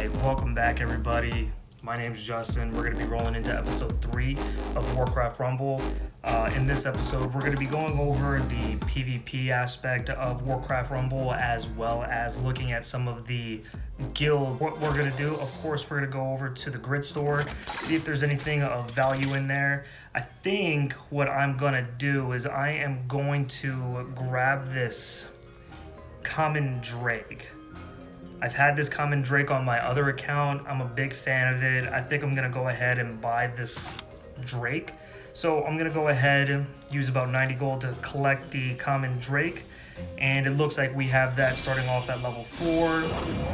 Alright, welcome back everybody. My name's Justin. We're going to be rolling into episode 3 of Warcraft Rumble. In this episode, we're going to be going over the PvP aspect of Warcraft Rumble as well as looking at some of the guild. What we're going to do, of course, we're going to go over to the grid store, see if there's anything of value in there. I think what I'm going to do is I am going to grab this common drake. I've had this common drake on my other account. I'm a big fan of it. I think I'm gonna go ahead and buy this drake. So I'm gonna go ahead and use about 90 gold to collect the common drake. And it looks like we have that starting off at level 4.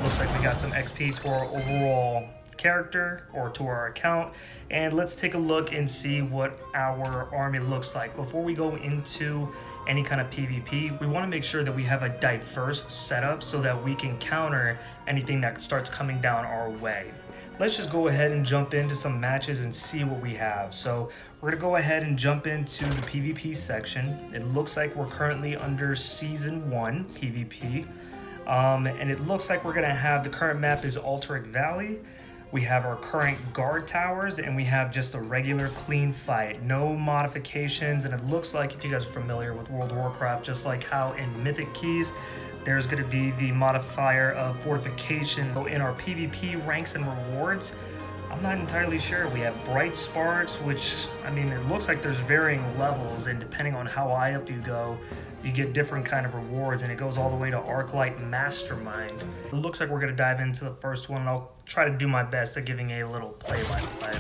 Looks like we got some XP to our overall character or to our account. And let's take a look and see what our army looks like. Before we go into any kind of PvP, we want to make sure that we have a diverse setup so that we can counter anything that starts coming down our way. Let's just go ahead and jump into some matches and see what we have. So we're gonna go ahead and jump into the PvP section. It looks like we're currently under season 1 PvP. And it looks like we're gonna have, the current map is Alterac Valley. We have our current guard towers, and we have just a regular clean fight. No modifications, and it looks like, if you guys are familiar with World of Warcraft, just like how in Mythic Keys, there's going to be the modifier of fortification. So in our PvP ranks and rewards, I'm not entirely sure. We have bright sparks, which, I mean, it looks like there's varying levels, and depending on how high up you go, you get different kind of rewards, and it goes all the way to Arclight Mastermind. It looks like we're going to dive into the first one, and I'll try to do my best at giving a little play-by-play.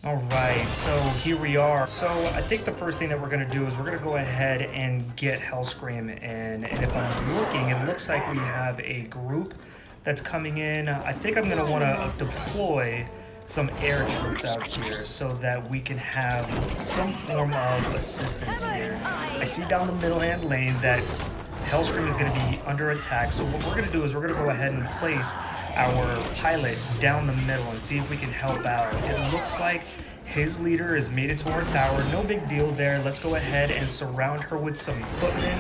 Alright, so here we are. So I think the first thing that we're going to do is we're going to go ahead and get Hellscream in, and if I'm looking, it looks like we have a group that's coming in. I think I'm going to want to deploy some air troops out here so that we can have some form of assistance here. I see down the middle hand lane that Hellscream is going to be under attack, so what we're going to do is we're going to go ahead and place our pilot down the middle and see if we can help out. It looks like his leader has made it to our tower. No big deal there. Let's go ahead and surround her with some footmen,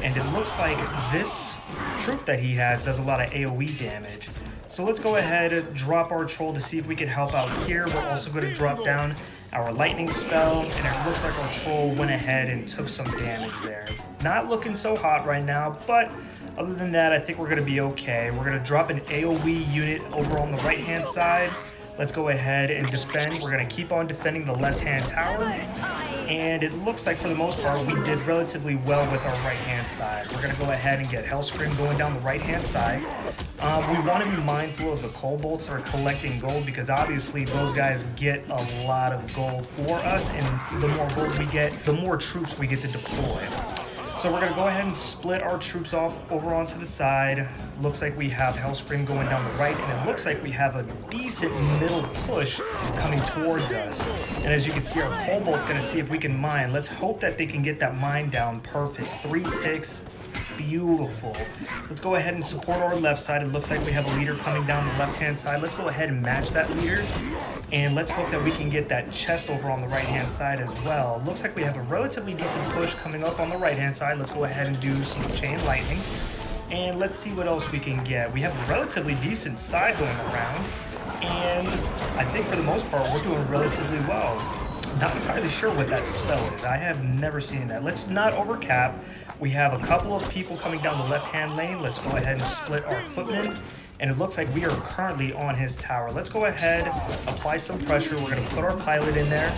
and it looks like this troop that he has does a lot of AoE damage. So let's go ahead and drop our troll to see if we can help out here. We're also going to drop down our lightning spell, and it looks like our troll went ahead and took some damage there. Not looking so hot right now, but other than that, I think we're going to be okay. We're going to drop an AoE unit over on the right-hand side. Let's go ahead and defend. We're going to keep on defending the left-hand tower. And it looks like, for the most part, we did relatively well with our right-hand side. We're going to go ahead and get Hellscream going down the right-hand side. We want to be mindful of the Kobolds that are collecting gold, because obviously those guys get a lot of gold for us, and the more gold we get, the more troops we get to deploy. So we're going to go ahead and split our troops off over onto the side. Looks like we have Hellscream going down the right, and it looks like we have a decent middle push coming towards us. And as you can see, our Kobold's going to see if we can mine. Let's hope that they can get that mine down perfect. 3 ticks. Beautiful. Let's go ahead and support our left side. It looks like we have a leader coming down the left-hand side. Let's go ahead and match that leader. And let's hope that we can get that chest over on the right-hand side as well. Looks like we have a relatively decent push coming up on the right-hand side. Let's go ahead and do some chain lightning. And let's see what else we can get. We have a relatively decent side going around. And I think for the most part, we're doing relatively well. Not entirely sure what that spell is. I have never seen that. Let's not overcap. We have a couple of people coming down the left-hand lane. Let's go ahead and split our footmen. And it looks like we are currently on his tower. Let's go ahead, apply some pressure. We're going to put our pilot in there.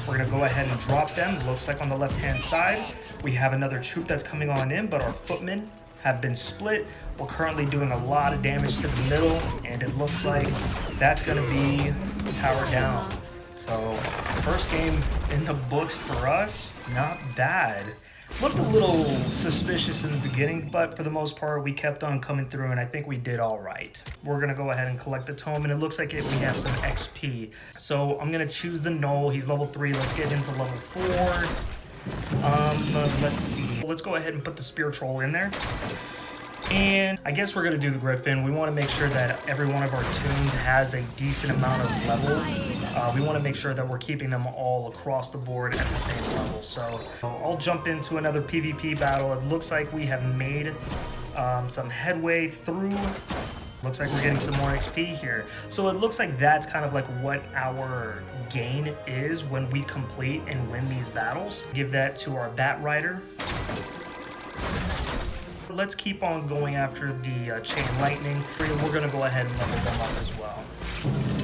We're going to go ahead and drop them. Looks like on the left-hand side, we have another troop that's coming on in, but our footmen have been split. We're currently doing a lot of damage to the middle, and it looks like that's going to be tower down. So, first game in the books for us, not bad. Looked a little suspicious in the beginning, but for the most part, we kept on coming through, and I think we did all right. We're going to go ahead and collect the tome, and it looks like we have some XP. So I'm going to choose the Gnoll. He's level 3. Let's get him to level 4. Let's see. Let's go ahead and put the Spear Troll in there. And I guess we're going to do the Griffin. We want to make sure that every one of our toons has a decent amount of level. We want to make sure that we're keeping them all across the board at the same level. So I'll jump into another PvP battle. It looks like we have made some headway through Looks like we're getting some more XP here. So it looks like that's kind of like what our gain is when we complete and win these battles. Give that to our Bat Rider. Let's keep on going after the Chain Lightning. We're going to go ahead and level them up as well.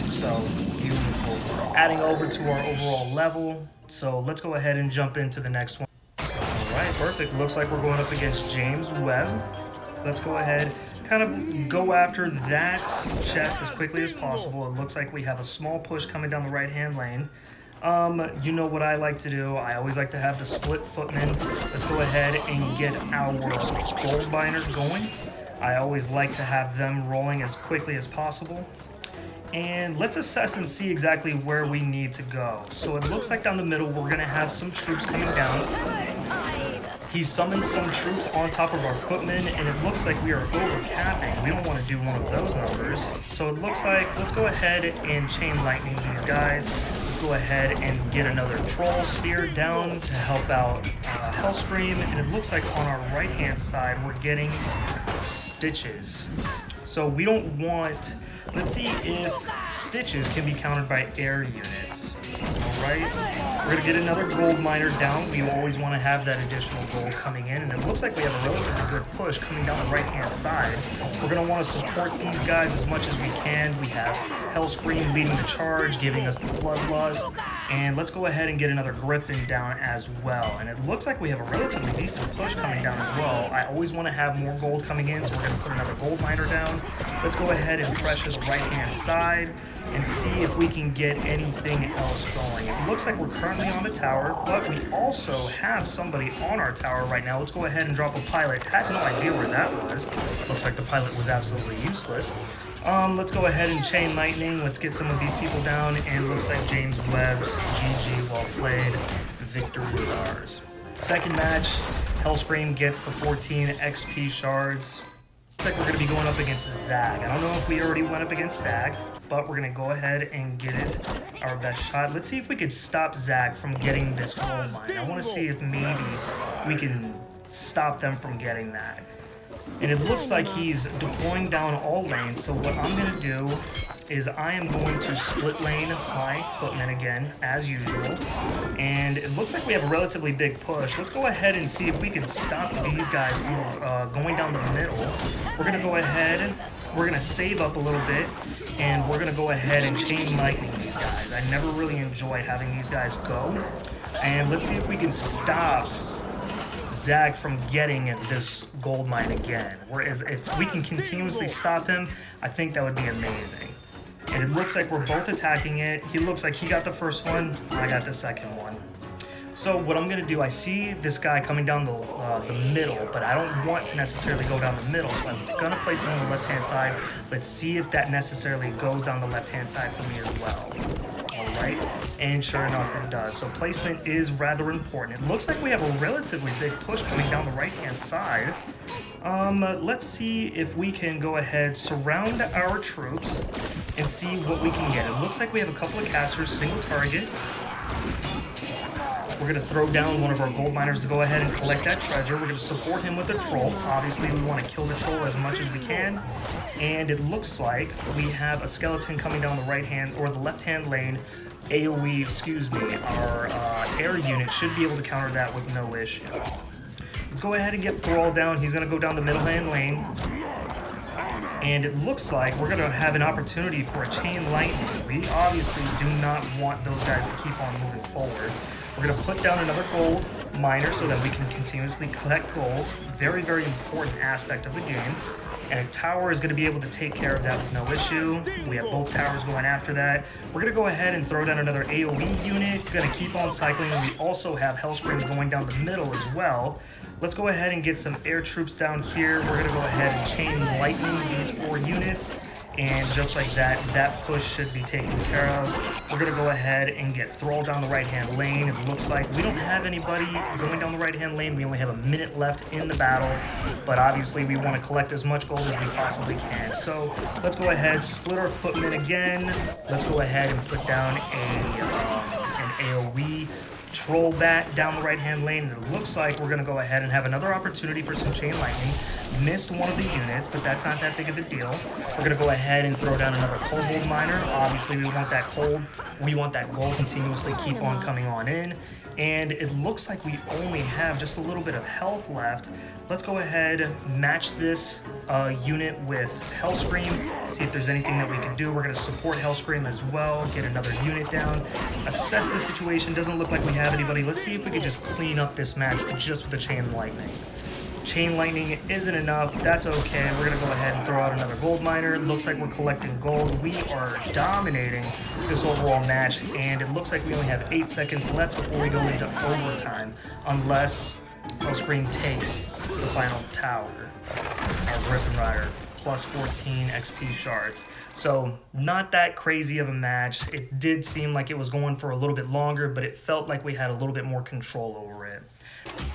So beautiful. Adding over to our overall level. So let's go ahead and jump into the next one. Alright, perfect. Looks like we're going up against James Webb. Let's go ahead, kind of go after that chest as quickly as possible. It looks like we have a small push coming down the right-hand lane. You know what I like to do. I always like to have the split footmen. Let's go ahead and get our gold miners going. I always like to have them rolling as quickly as possible. And let's assess and see exactly where we need to go. So it looks like down the middle we're going to have some troops coming down. He summoned some troops on top of our footmen, and it looks like we are over-capping. We don't want to do one of those numbers. So it looks like, let's go ahead and Chain Lightning these guys. Let's go ahead and get another Troll Spear down to help out Hellscream. And it looks like on our right-hand side, we're getting Stitches. So we don't want... Let's see if Stitches can be countered by air units. Alright, we're going to get another gold miner down. We always want to have that additional gold coming in, and it looks like we have a relatively good push coming down the right-hand side. We're going to want to support these guys as much as we can. We have Hellscream leading the charge, giving us the Bloodlust, and let's go ahead and get another Griffin down as well. And it looks like we have a relatively decent push coming down as well. I always want to have more gold coming in, so we're going to put another gold miner down. Let's go ahead and pressure the right-hand side and see if we can get anything else going. It looks like we're currently on the tower, but we also have somebody on our tower right now. Let's go ahead and drop a pilot. Had no idea where that was. Looks like the pilot was absolutely useless. Let's go ahead and Chain Lightning. Let's get some of these people down, and looks like James Webb's GG, well played. Victory is ours. Second match, Hellscream gets the 14 XP shards. Looks like we're going to be going up against Zag. I don't know if we already went up against Zag, but we're going to go ahead and get it our best shot. Let's see if we could stop Zag from getting this gold mine. I want to see if maybe we can stop them from getting that. And it looks like he's deploying down all lanes, so what I'm going to do is I am going to split lane my footmen again, as usual. And it looks like we have a relatively big push. Let's go ahead and see if we can stop these guys from going down the middle. We're going to go ahead, we're going to save up a little bit, and we're going to go ahead and Chain Lightning these guys. I never really enjoy having these guys go. And let's see if we can stop Zag from getting this gold mine again. Whereas if we can continuously stop him, I think that would be amazing. And it looks like we're both attacking it. He looks like he got the first one, I got the second one. So what I'm going to do, I see this guy coming down the middle, but I don't want to necessarily go down the middle, so I'm going to place him on the left-hand side. Let's see if that necessarily goes down the left-hand side for me as well. Alright, and sure enough it does. So placement is rather important. It looks like we have a relatively big push coming down the right-hand side. Let's see if we can go ahead, surround our troops, and see what we can get. It looks like we have a couple of casters, single target. We're going to throw down one of our gold miners to go ahead and collect that treasure. We're going to support him with a troll. Obviously, we want to kill the troll as much as we can. And it looks like we have a skeleton coming down the right-hand or the left-hand lane. AoE, excuse me, our air unit should be able to counter that with no issue. Let's go ahead and get Thrall down. He's going to go down the middle-hand lane. And it looks like we're going to have an opportunity for a Chain Lightning. We obviously do not want those guys to keep on moving forward. We're going to put down another gold miner so that we can continuously collect gold. Very, very important aspect of the game. And a tower is going to be able to take care of that with no issue. We have both towers going after that. We're going to go ahead and throw down another AoE unit. Going to keep on cycling. We also have Hellscream going down the middle as well. Let's go ahead and get some air troops down here. We're going to go ahead and Chain Lightning these 4 units. And just like that, that push should be taken care of. We're going to go ahead and get Thrall down the right-hand lane. It looks like we don't have anybody going down the right-hand lane. We only have a minute left in the battle. But obviously, we want to collect as much gold as we possibly can. So let's go ahead, split our footmen again. Let's go ahead and put down an AoE Troll Bat down the right-hand lane. And it looks like we're going to go ahead and have another opportunity for some Chain Lightning. Missed one of the units, but that's not that big of a deal. We're gonna go ahead and throw down another cold gold miner. Obviously, we want that gold continuously keep on coming on in. And it looks like we only have just a little bit of health left. Let's go ahead, match this unit with Hellscream, see if there's anything that we can do. We're gonna support Hellscream as well, get another unit down, assess the situation. Doesn't look like we have anybody. Let's see if we can just clean up this match just with the Chain Lightning. Chain Lightning isn't enough. That's okay. We're going to go ahead and throw out another gold miner. Looks like we're collecting gold. We are dominating this overall match, and it looks like we only have 8 seconds left before we go into overtime, unless Hellscream takes the final tower. Our Griffin Rider, plus 14 XP shards. So not that crazy of a match. It did seem like it was going for a little bit longer, but it felt like we had a little bit more control over it.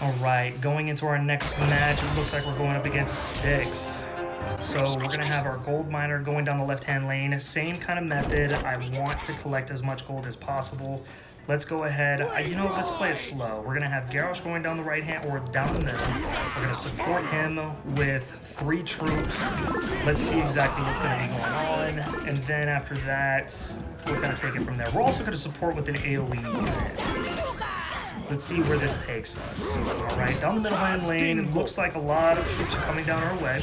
All right, going into our next match, it looks like we're going up against Styx. So we're gonna have our gold miner going down the left-hand lane. Same kind of method. I want to collect as much gold as possible. Let's go ahead. Let's play it slow. We're gonna have Garrosh going down the right hand or down the middle. We're gonna support him with 3 troops. Let's see exactly what's gonna be going on. And then after that, we're gonna take it from there. We're also gonna support with an AoE unit. Let's see where this takes us. All right, down the middle hand lane, it looks like a lot of troops are coming down our way.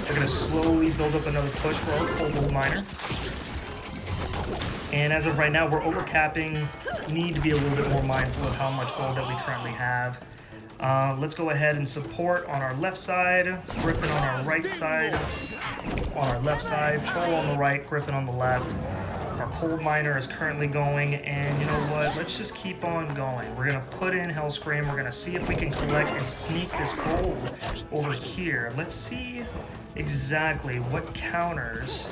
We're gonna slowly build up another push for our cold gold miner. And as of right now, we're overcapping. Need to be a little bit more mindful of how much gold that we currently have. Let's go ahead and support on our left side, Griffin on our right side, on our left side, Troll on the right, Griffin on the left. Our cold miner is currently going, and you know what? Let's just keep on going. We're gonna put in Hellscream. We're gonna see if we can collect and sneak this gold over here. Let's see exactly what counters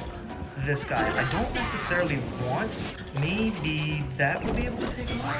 this guy. I don't necessarily want. Maybe that would be able to take him out.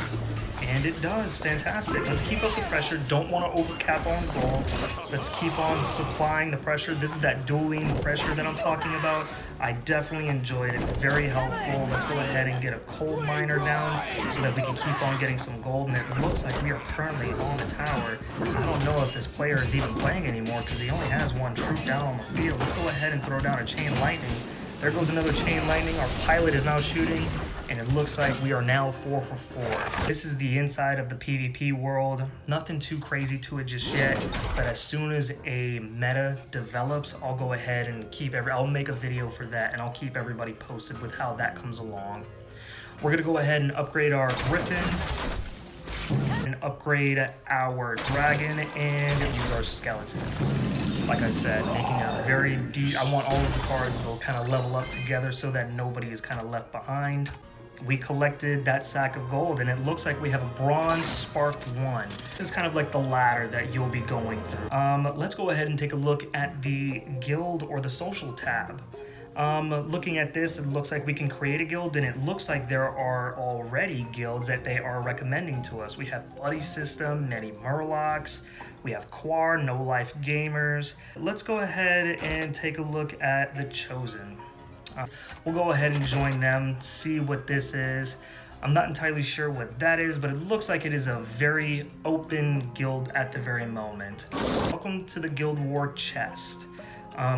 And it does. Fantastic. Let's keep up the pressure. Don't want to overcap on gold. Let's keep on supplying the pressure. This is that dueling pressure that I'm talking about. I definitely enjoyed it. It's very helpful. Let's go ahead and get a cold miner down so that we can keep on getting some gold. And it looks like we are currently on the tower. I don't know if this player is even playing anymore because he only has 1 troop down on the field. Let's go ahead and throw down a Chain Lightning. There goes another Chain Lightning. Our pilot is now shooting, and it looks like we are now 4 for 4. This is the inside of the PvP world. Nothing too crazy to it just yet, but as soon as a meta develops, I'll go ahead and I'll make a video for that, and I'll keep everybody posted with how that comes along. We're gonna go ahead and upgrade our Griffin, and upgrade our Dragon, and use our Skeletons. Like I said, making a very deep, I want all of the cards to kind of level up together so that nobody is kind of left behind. We collected that sack of gold, and it looks like we have a bronze sparked 1. This is kind of like the ladder that you'll be going through. Let's go ahead and take a look at the guild or the social tab. Looking at this, it looks like we can create a guild, and it looks like there are already guilds that they are recommending to us. We have Buddy System, many Murlocs, we have Quar, No Life Gamers. Let's go ahead and take a look at the Chosen. We'll go ahead and join them, see what this is. I'm not entirely sure what that is, but it looks like it is a very open guild at the very moment. Welcome to the Guild War chest.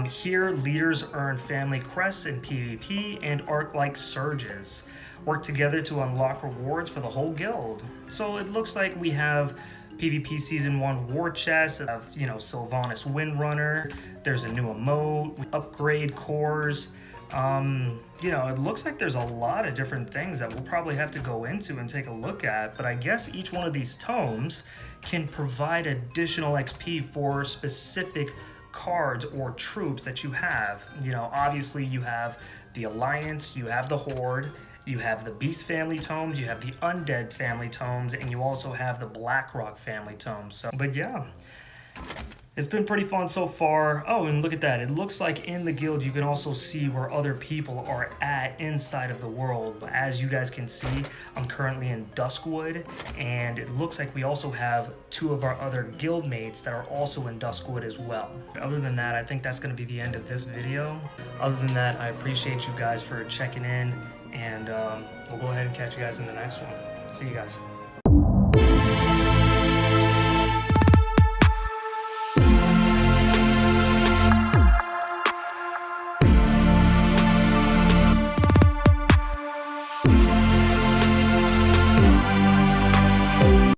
Here, leaders earn family crests in PvP and arc-like surges. Work together to unlock rewards for the whole guild. So it looks like we have PvP Season 1 war chest, of Sylvanas Windrunner. There's a new emote, we upgrade cores. It looks like there's a lot of different things that we'll probably have to go into and take a look at, but I guess each one of these tomes can provide additional XP for specific cards or troops that you have. Obviously you have the Alliance, you have the Horde, you have the Beast family tomes, you have the Undead family tomes, and you also have the Blackrock family tomes. But yeah, it's been pretty fun so far. Oh, and look at that. It looks like in the guild you can also see where other people are at inside of the world. As you guys can see, I'm currently in Duskwood, and it looks like we also have 2 of our other guild mates that are also in Duskwood as well. Other than that, I think that's going to be the end of this video. Other than that, I appreciate you guys for checking in, and we'll go ahead and catch you guys in the next one. See you guys.